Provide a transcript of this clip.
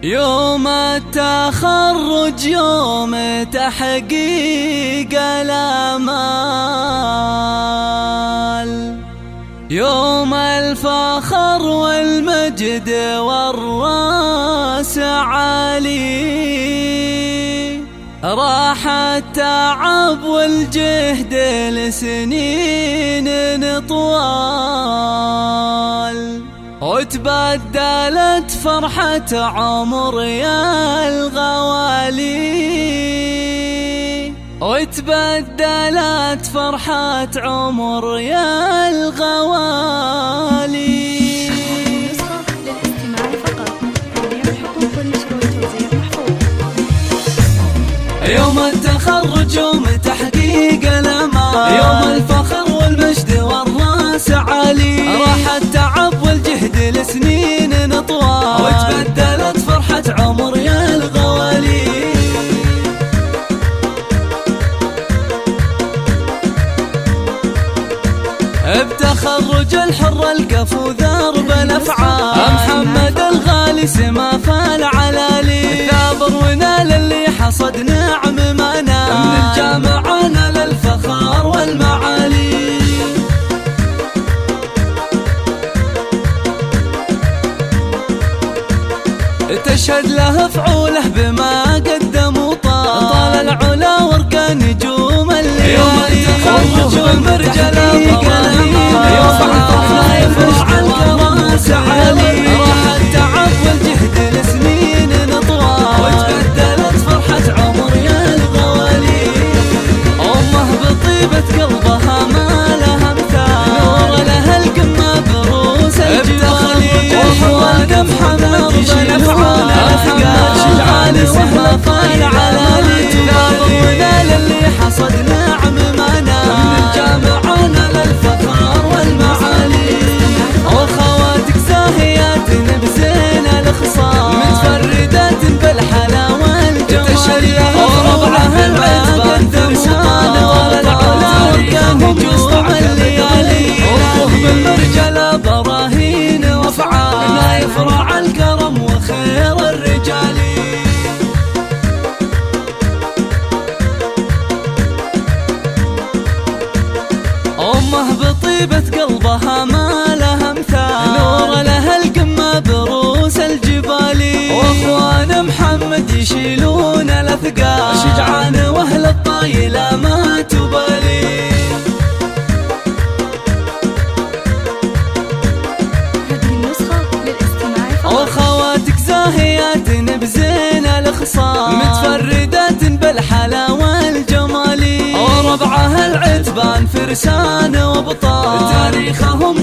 يوم التخرج يوم تحقيق الآمال، يوم الفخر والمجد والراس عالي، راح التعب والجهد لسنين طوال، وتبدلت فرحة عمر يا الغوالي، وتبدلت فرحة عمر يا الغوالي. يوم التخرج يوم تحقيق الامال، يوم الفخر والمجد والراس عالي، راح التعب والجهد لسنين طوال، وتبدلت فرحة عمر يا الغوالي. بتخرج الحر الكفو ذرب الافعال، محمد الغالي سما فالعلالي، ثابر ونال اللي حصد نعم ما نال، من الجامعة نال الفخار والمعالي. تشهد له فعوله بما قدم وطال، العلا ورقى نجوم الليالي، يوم التخرج يوم رجال بطيبة قلبها ما لها مثال، نور لها القمة بروس الجبالي، واخوان محمد يشيلون الاثقال، شجعان واهل الطايلة ما تبالي. هذه النسخة للاستماع فقط. واخواتك زاهيات بزين الخصال، متفردات بالحلا والجمال، وربعها العتبان فرسان وابطال، تاريخهم